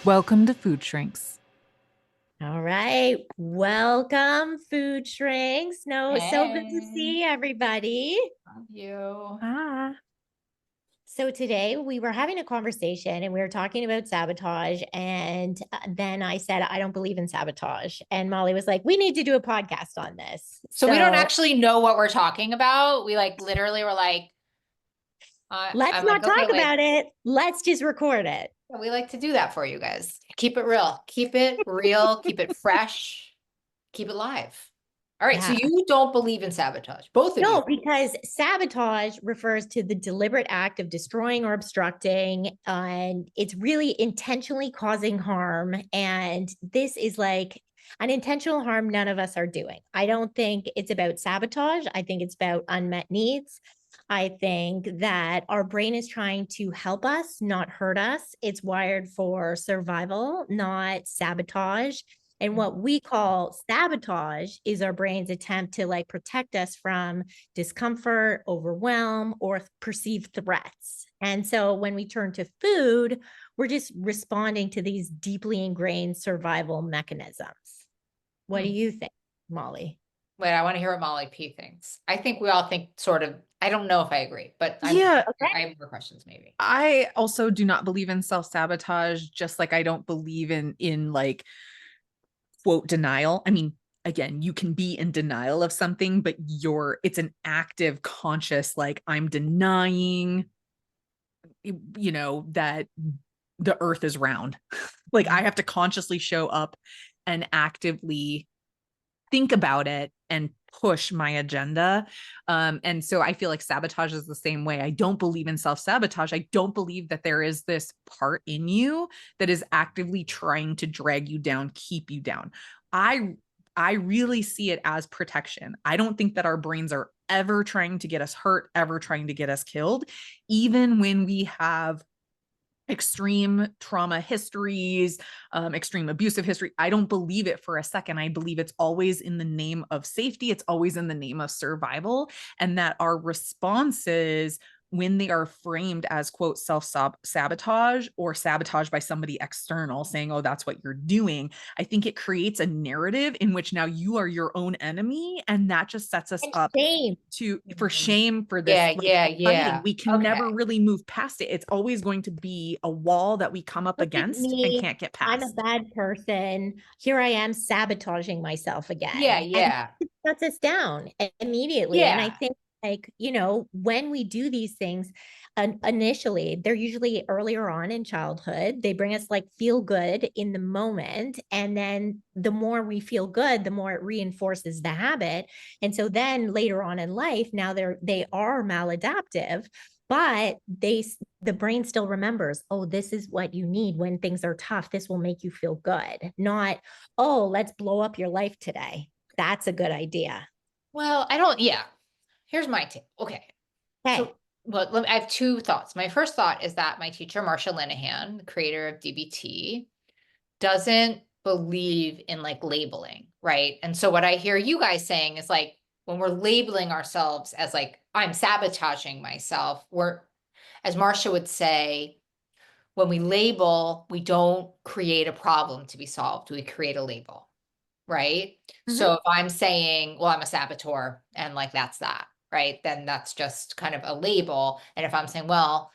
Welcome to Food Shrinks. All right. Welcome, food shrinks. No, so good to Hey, see everybody. love you. Ah. So today we were having a conversation and we were talking about sabotage. And then I said, I don't believe in sabotage. And Molly was like, we need to do a podcast on this. So we don't So actually know what we're talking about. We like literally were like, let's I'm like, not talk okay, like about it. Let's just record it. we like to do that for you guys. Keep it real, keep it fresh, keep it live. All right. So Yeah. you don't believe in sabotage, both of you. No, because sabotage refers to the deliberate act of destroying or obstructing, and it's really intentionally causing harm. And this is like an intentional harm none of us are doing. I don't think it's about sabotage. I think it's about unmet needs. I think that our brain is trying to help us, not hurt us. It's wired for survival, not sabotage. And what we call sabotage is our brain's attempt to like protect us from discomfort, overwhelm, or perceived threats. And so when we turn to food, we're just responding to these deeply ingrained survival mechanisms. What do Hmm. you think, Molly? Wait, I want to hear what Molly P thinks. I think we all think sort of, I don't know if I agree, but Yeah, Okay. I have more questions maybe. I also do not believe in self-sabotage, just like I don't believe in like quote denial. I mean, again, you can be in denial of something, but it's an active, conscious, like I'm denying, that the earth is round. Like I have to consciously show up and actively think about it and push my agenda. And so I feel like sabotage is the same way. I don't believe in self-sabotage. I don't believe that there is this part in you that is actively trying to drag you down, keep you down. I really see it as protection. I don't think that our brains are ever trying to get us hurt, ever trying to get us killed, even when we have extreme trauma histories, extreme abusive history. I don't believe it for a second. I believe it's always in the name of safety. It's always in the name of survival. And that our responses, when they are framed as quote self-sabotage or sabotage by somebody external saying, oh, that's what you're doing, I think it creates a narrative in which now you are your own enemy. And that just sets us And up shame. for shame, for this Yeah, like yeah, fighting. yeah. We can never Okay. really move past it. It's always going to be a wall that we come up Look at against and me. can't get I'm a past. bad person. Here I am sabotaging myself Yeah, again. And yeah. it shuts us down immediately. And I Yeah. think, like, when we do these things, initially, they're usually earlier on in childhood. They bring us like feel good in the moment. And then the more we feel good, the more it reinforces the habit. And so then later on in life, now they are maladaptive, but the brain still remembers, oh, this is what you need when things are tough. This will make you feel good. Not, oh, let's blow up your life today. That's a good idea. Well, I don't, yeah. Here's my take. Okay. Okay. So, well, I have two thoughts. My first thought is that my teacher, Marsha Linehan, the creator of DBT, doesn't believe in like labeling, right? And so what I hear you guys saying is like when we're labeling ourselves as like I'm sabotaging myself, we're, as Marsha would say, when we label, we don't create a problem to be solved. We create a label, right? Mhm. So if I'm saying, well, I'm a saboteur and like that's that, right? Then that's just kind of a label. And if I'm saying, well,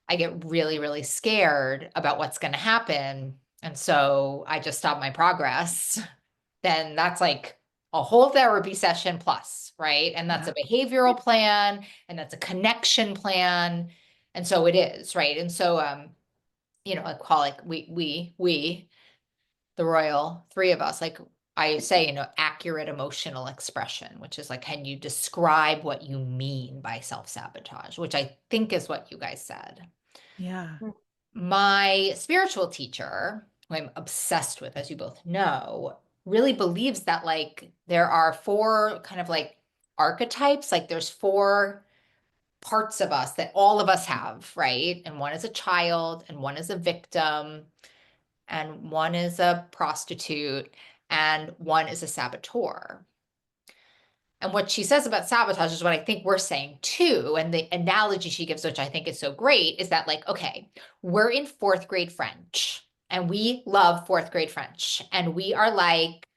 I get really, really scared about what's going to happen, and so I just stop my progress, then that's like a whole therapy session plus, right? And that's Yeah. a behavioral plan and that's a connection plan. And so it is, right? And so, I call like we, the royal three of us, like I say, accurate emotional expression, which is like, can you describe what you mean by self-sabotage, which I think is what you guys said. Yeah. My spiritual teacher, who I'm obsessed with, as you both know, really believes that like there are four kind of like archetypes, like there's four parts of us that all of us have, right? And one is a child, and one is a victim, and one is a prostitute, and one is a saboteur. And what she says about sabotage is what I think we're saying too. And the analogy she gives, which I think is so great, is that like, okay, we're in fourth grade French and we love fourth grade French, and we are like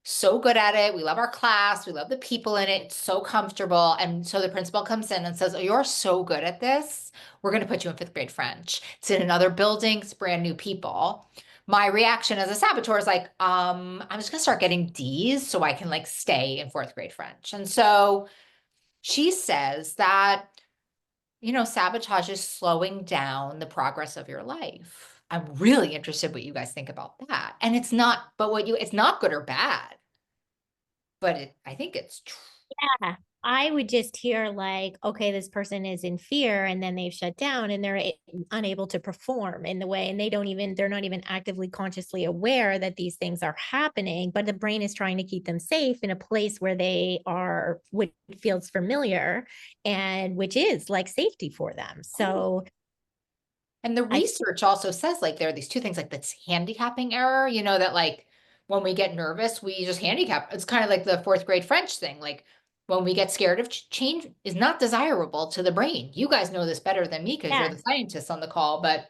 so good at it. We love our class. We love the people in it. It's so comfortable. And so the principal comes in and says, oh, you're so good at this. We're going to put you in fifth grade French. It's in another building. It's brand new people. My reaction as a saboteur is like, I'm just going to start getting D's so I can like stay in fourth grade French. And so she says that, you know, sabotage is slowing down the progress of your life. I'm really interested what you guys think about that. And it's not, but it's not good or bad, but I think it's true. Yeah. I would just hear like, okay, this person is in fear and then they've shut down and they're unable to perform in the way, and they're not even actively consciously aware that these things are happening, but the brain is trying to keep them safe in a place where they are, what feels familiar and which is like safety for them. So and the research also says like there are these two things, like this handicapping error, you know, that like when we get nervous, we just handicap. It's kind of like the fourth grade French thing. Like when we get scared of change is not desirable to the brain. You guys know this better than me because you're the scientists on the call, but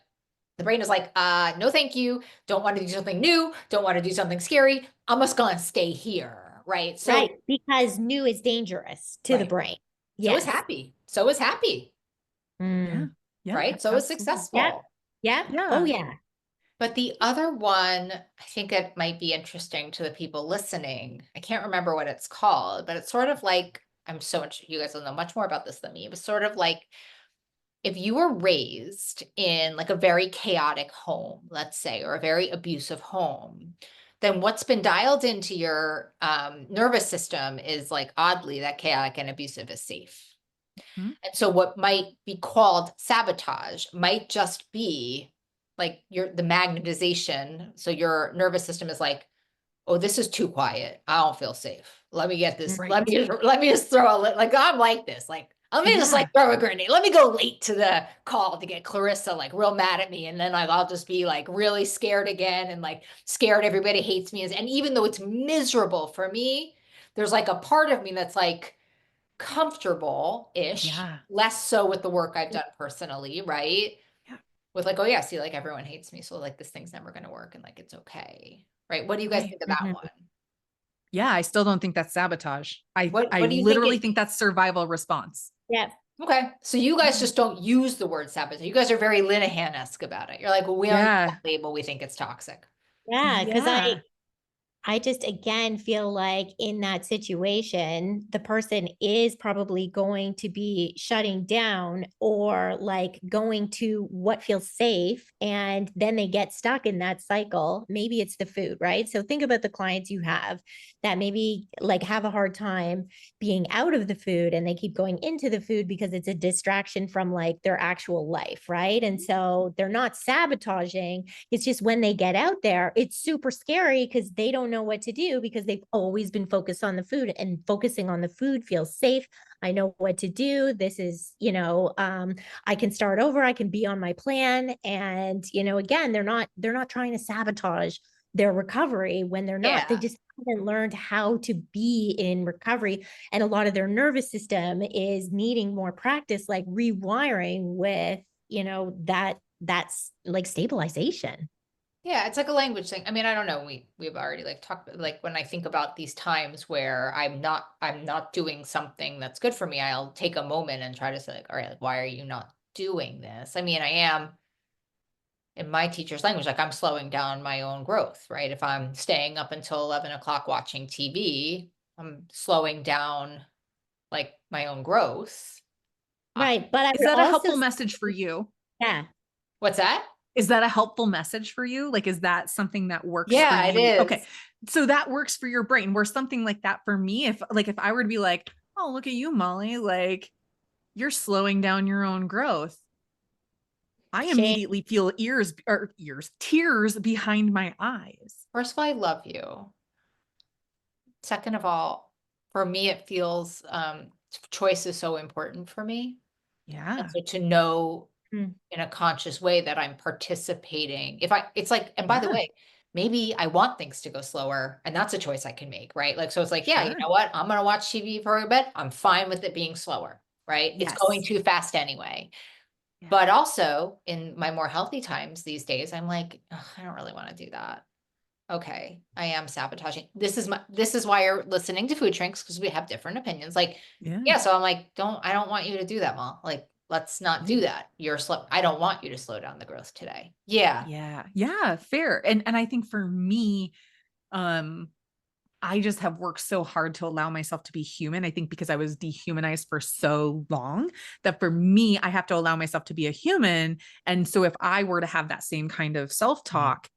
the brain is like, no, thank you. Don't want to do something new. Don't want to do something scary. I'm just going to stay here. Right. So, right, because new is dangerous to the brain. So is Yes. happy. So is happy. Yeah. Yeah. Right. So is successful. Yeah. Yeah. Oh, yeah. But the other one, I think it might be interesting to the people listening. I can't remember what it's called, but it's sort of like, you guys will know much more about this than me. It was sort of like if you were raised in like a very chaotic home, let's say, or a very abusive home, then what's been dialed into your nervous system is like oddly that chaotic and abusive is safe. Mm-hmm. And so what might be called sabotage might just be like the magnetization. So your nervous system is like, oh, this is too quiet. I don't feel safe. Let me get this. Right. Let me just throw like I'm like this. Like let me just like throw a grenade. Let me go late to the call to get Clarissa like real mad at me, and then like I'll just be like really scared again and like scared everybody hates me. And even though it's miserable for me, there's like a part of me that's like comfortable-ish, less so with the work I've done personally, right? Yeah. With like, oh yeah, see, like everyone hates me, so like this thing's never going to work, and like it's okay, right? What do you guys think of that one? Yeah, I still don't think that's sabotage. I What do you literally think that's survival response. Yeah. Okay, so you guys just don't use the word sabotage. You guys are very Linehan-esque about it. You're like, well, we don't use that label. We think it's toxic. Yeah, because I just again feel like in that situation, the person is probably going to be shutting down or like going to what feels safe. And then they get stuck in that cycle. Maybe it's the food, right? So think about the clients you have that maybe like have a hard time being out of the food and they keep going into the food because it's a distraction from like their actual life, right? And so they're not sabotaging. It's just when they get out there, it's super scary because they don't know what to do because they've always been focused on the food, and focusing on the food feels safe. I know what to do. This is, I can start over. I can be on my plan. And, again, they're not trying to sabotage their recovery when they're not. They just haven't learned how to be in recovery. And a lot of their nervous system is needing more practice, like rewiring with, that's like stabilization. Yeah, it's like a language thing. I mean, I don't know. We've already like talked like when I think about these times where I'm not doing something that's good for me, I'll take a moment and try to say like, all right, like, why are you not doing this? I mean, I am in my teacher's language, like I'm slowing down my own growth, right? If I'm staying up until 11 o'clock watching TV, I'm slowing down like my own growth. Right. But I is that a helpful message for you? Yeah. What's that? Is that a helpful message for you? Like, is that something that works for you? Yeah, it is. Okay. So that works for your brain. Where something like that for me, if I were to be like, oh, look at you, Molly, like you're slowing down your own growth. I immediately feel tears behind my eyes. First of all, I love you. Second of all, for me, it feels choice is so important for me. Yeah. And so to know in a conscious way that I'm participating. It's like, and by the way, maybe I want things to go slower, and that's a choice I can make, right? Like, so it's like, yeah, you know what? I'm going to watch TV for a bit. I'm fine with it being slower, right? It's going too fast anyway. But also in my more healthy times these days, I'm like, "Ugh, I don't really want to do that. Okay, I am sabotaging. This is why you're listening to Food Shrinks, because we have different opinions. Like, Yeah. yeah, so I'm like, I don't want you to do that, Mom. Like, let's not do that. I don't want you to slow down the growth today. Yeah. Yeah. Yeah. Fair. And I think for me, um, I just have worked so hard to allow myself to be human. I think because I was dehumanized for so long that for me, I have to allow myself to be a human. And so if I were to have that same kind of self-talk,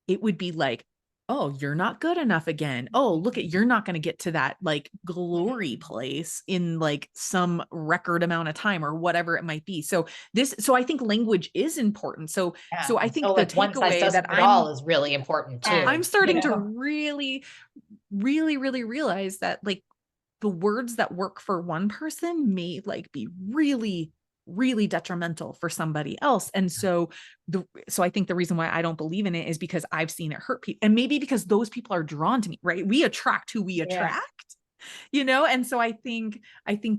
it would be like, oh, you're not good enough again. Oh, look at, you're not going to get to that like glory place in like some record amount of time or whatever it might be. So I think language is important. So Yeah. I And think so the like one size takeaway doesn't that fit all is really important Yeah. I'm too. starting you to know? really realize that like the words that work for one person may like be really detrimental for somebody else. And so I think the reason why I don't believe in it is because I've seen it hurt people, and maybe because those people are drawn to me, right? We attract who we attract, and so I think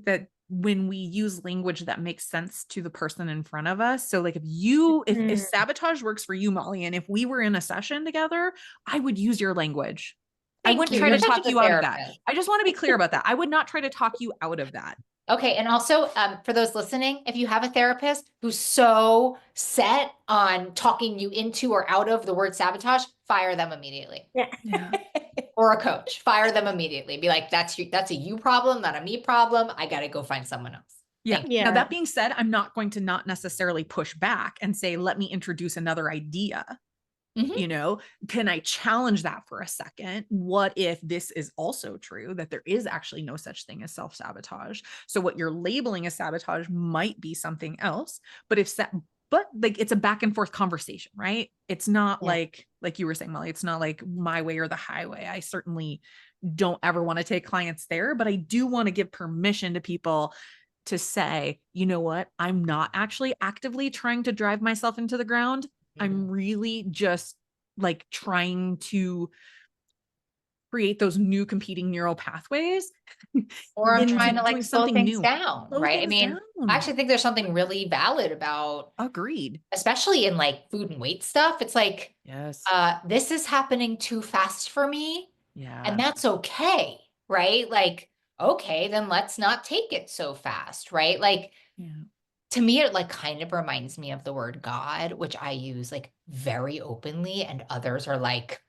that when we use language that makes sense to the person in front of us. So like if sabotage works for you, Molly, and if we were in a session together, I would use your language. I Thank wouldn't you. try You're to such talk a you out of that. therapist. I just want to be clear about that. I would not try to talk you out of that. Okay. And also, for those listening, if you have a therapist who's so set on talking you into or out of the word sabotage, fire them immediately. Yeah. Or a coach, fire them immediately. Be like, that's a you problem, not a me problem. I got to go find someone else. Yeah. Thank you. Now, that being said, I'm not going to not necessarily push back and say, let me introduce another idea. Mhm. Can I challenge that for a second? What if this is also true, that there is actually no such thing as self-sabotage? So what you're labeling as sabotage might be something else, but like it's a back and forth conversation, right? It's not like you were saying, Molly, it's not like my way or the highway. I certainly don't ever want to take clients there, but I do want to give permission to people to say, you know what? I'm not actually actively trying to drive myself into the ground. I'm really just like trying to create those new competing neural pathways Or I'm into trying to like doing slow something things new. down, Slow right? I things mean, I down. actually think there's something really valid about, Agreed. especially in like food and weight stuff. It's like, Yes. this is happening too fast for me, and Yeah. that's okay, right? Like, okay, then let's not take it so fast, right? Like, Yeah. to me, it like kind of reminds me of the word God, which I use like very openly, and others are like,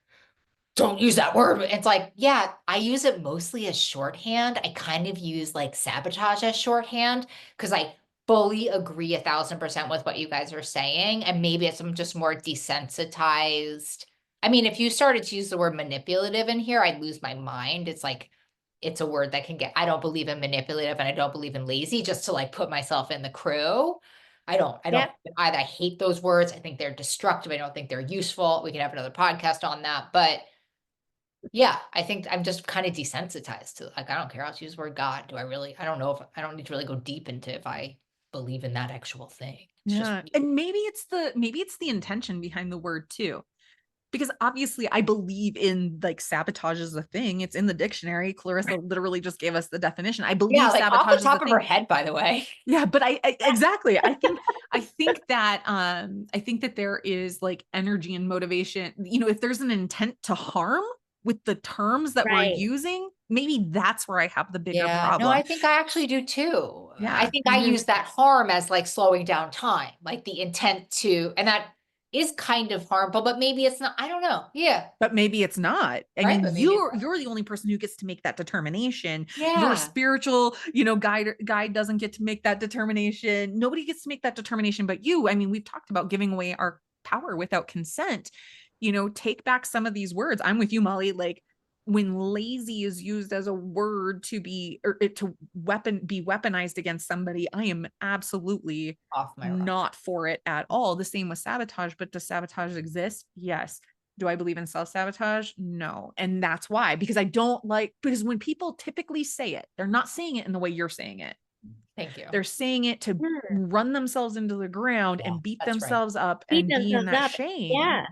don't use that word. It's like, yeah, I use it mostly as shorthand. I kind of use like sabotage as shorthand because I fully agree 1,000% with what you guys are saying. And maybe I'm just more desensitized. I mean, if you started to use the word manipulative in here, I'd lose my mind. It's like, it's a word that can I don't believe in manipulative and I don't believe in lazy, just to like put myself in the crew. I hate those words. I think they're destructive. I don't think they're useful. We can have another podcast on that. But yeah, I think I'm just kind of desensitized to, like, I don't care. I'll just use the word God. I don't know if I don't need to really go deep into if I believe in that actual thing. It's just Yeah. And maybe it's the intention behind the word too. Because obviously I believe in like sabotage is a thing. It's in the dictionary. Clarissa literally just gave us the definition. I believe yeah, like off the sabotage is a top of thing. her head, by the way. Yeah, but I exactly. I think that there is like energy and motivation. If there's an intent to harm with the terms that we're using, maybe that's where I have the bigger Yeah, no, I problem. think I actually do too. I Yeah. think I use that harm as like slowing down time, like the intent to, and that is kind of harmful, but maybe it's not. I don't know. Yeah. But maybe it's not. I Right. mean, But maybe it's not. you're the only person who gets to make that determination. Your Yeah. spiritual, guide doesn't get to make that determination. Nobody gets to make that determination but you. I mean, we've talked about giving away our power without consent. Take back some of these words. I'm with you, Molly. Like when lazy is used as a word to be be weaponized against somebody, I am absolutely Off my rock. not for it at all. The same with sabotage, but does sabotage exist? Yes. Do I believe in self-sabotage? No. And that's why, because when people typically say it, they're not saying it in the way you're saying it. Thank you. They're saying it to run themselves into the ground and beat that's right. themselves up Beat and be in themselves that up. shame. Yeah.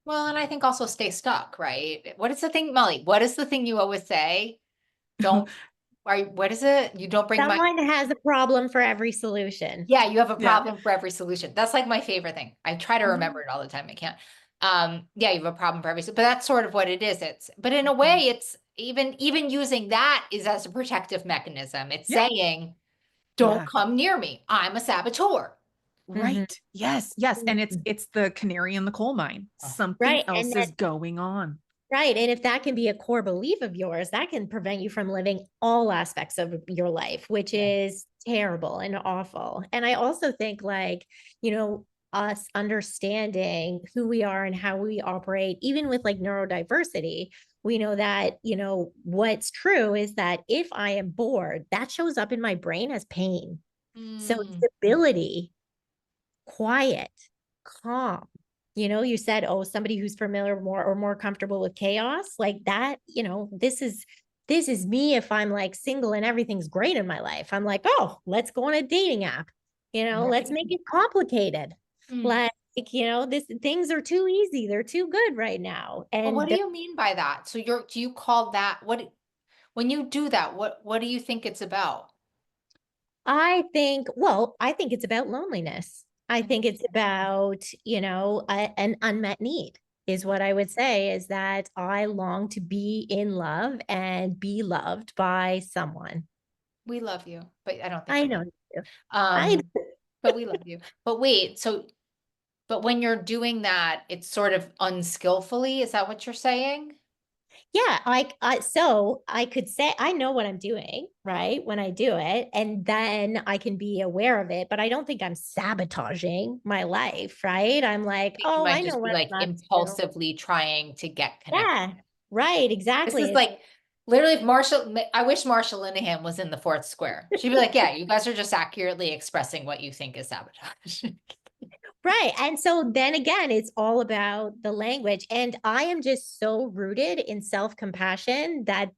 Well, and I think also stay stuck, right? What is the thing, Molly? What is the thing you always say? Don't what is it? You don't bring my, Someone has a problem for every solution. yeah, you have a Yeah. problem for every solution. That's like my favorite thing. I try to remember it all the time. I can't. Yeah, you have a problem for every, but that's sort of what it is. But in a way, it's even using that is as a protective mechanism. It's Yeah. saying, don't Yeah. come near me. I'm a saboteur. Right. Yes. Yes. And Mhm. it's the canary in the coal mine. Something Right. else is going on. Right. And if that can be a core belief of yours, that can prevent you from living all aspects of your life, which Yeah. is terrible and awful. And I also think, like, us understanding who we are and how we operate, even with like neurodiversity, we know that, what's true is that if I am bored, that shows up in my brain as pain. So Mm. stability, quiet, calm. You said, oh, somebody who's familiar more comfortable with chaos, like that, this is me if I'm like single and everything's great in my life. I'm like, oh, let's go on a dating app. Let's make it complicated. Mm. Like, this things are too easy. They're too good right now. But what And do you mean by that? So do you call that, when you do that, what do you think it's about? I think it's about loneliness. I think it's about, an unmet need is what I would say, is that I long to be in love and be loved by someone. We love you, but I don't think I you know do. you do. I Um, but we love you. But wait, but when you're doing that, it's sort of unskillfully. Is that what you're saying? Yeah, so I could say I know what I'm doing, right? When I do it, and then I can be aware of it, but I don't think I'm sabotaging my life, right? I'm like, Think you oh, I might know just be what like I'm up to. impulsively trying to get connected. Yeah, right, This is exactly. like literally if I wish Marsha Linehan was in the fourth square. She'd be like, yeah, you guys are just accurately expressing what you think is sabotage. Right. And so then again, it's all about the language. And I am just so rooted in self-compassion that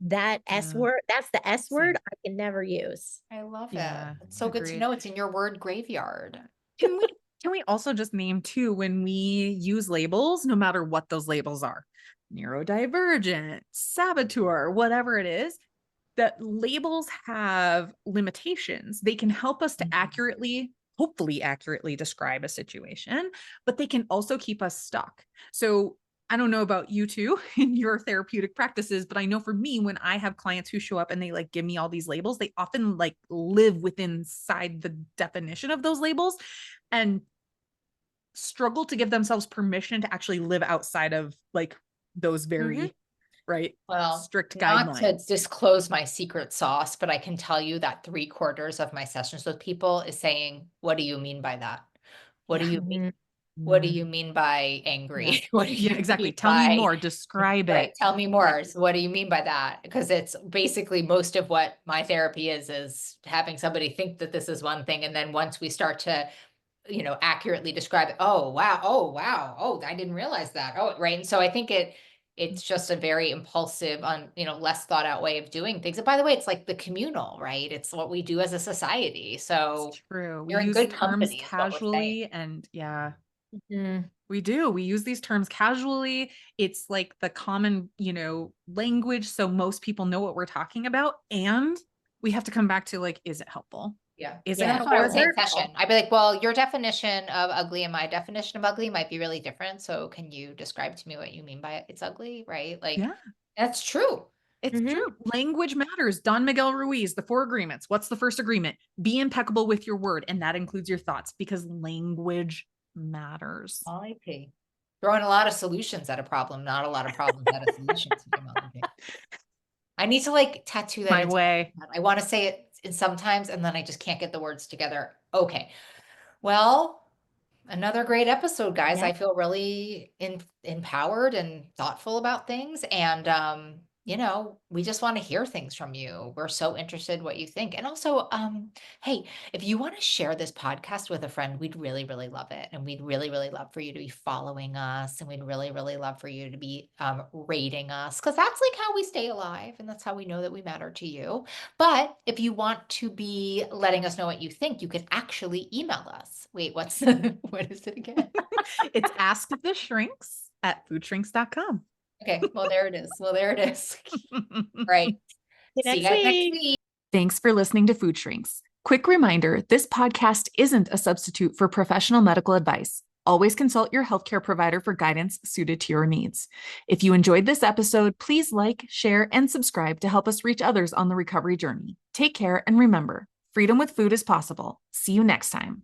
S Yeah. word, that's the S Same. word I can never use. I love it. Yeah. It's so good to Agreed. know it's in your word graveyard. Can we also just name too, when we use labels, no matter what those labels are, neurodivergent, saboteur, whatever it is, that labels have limitations. They can help us to hopefully accurately describe a situation, but they can also keep us stuck. So I don't know about you two in your therapeutic practices, but I know for me, when I have clients who show up and they like give me all these labels, they often like live within inside the definition of those labels and struggle to give themselves permission to actually live outside of like those very right Well, strict not to guidelines. disclose my secret sauce, but I can tell you that 3/4 of my sessions with people is saying, what do you mean by that? What do Yeah. you mean? Mhm. What do you mean by Yeah. angry? What do Yeah, you exactly. mean Tell me by, more. Describe right? it. Tell me Yeah. more. So what do you mean by that? Because it's basically most of what my therapy is having somebody think that this is one thing. And then once we start to, accurately describe it, oh, wow. Oh, wow. Oh, I didn't realize that. Oh, right. And so I think it's just a very impulsive less thought out way of doing things. And by the way, it's like the communal, right? It's what we do as a society. It's So true. We you're in use good terms company is what we're saying. casually and yeah, Mhm. we do. We use these terms casually. It's like the common, language so most people know what we're talking about and we have to come back to like, is it helpful? Yeah. Is it And Yeah. that's what I Or would say in helpful? session. hurtful. I'd be like, well, your definition of ugly and my definition of ugly might be really different. So can you describe to me what you mean by it's ugly, right? Like Yeah. that's true. It's Mhm. true. Language matters. Don Miguel Ruiz, the 4 agreements. What's the first agreement? Be impeccable with your word. And that includes your thoughts because language matters. Molly P. Throwing a lot of solutions at a problem, not a lot of problems at a solution. Molly P. I need to like tattoo that My into my way. head. I want to say it in sometimes and then I just can't get the words together. Okay. Well, another great episode, guys. Yeah. I feel really empowered and thoughtful about things. And, we just want to hear things from you. We're so interested in what you think. And also, hey, if you want to share this podcast with a friend, we'd really, really love it. And we'd really, really love for you to be following us. And we'd really, really love for you to be rating us because that's like how we stay alive. And that's how we know that we matter to you. But if you want to be letting us know what you think, you can actually email us. Wait, what is it again? It's Ask the Shrinks at foodshrinks.com. Okay, well, there it is. Right. See you See you next guys next week. week. Thanks for listening to Food Shrinks. Quick reminder, this podcast isn't a substitute for professional medical advice. Always consult your healthcare provider for guidance suited to your needs. If you enjoyed this episode, please like, share, and subscribe to help us reach others on the recovery journey. Take care, and remember, freedom with food is possible. See you next time.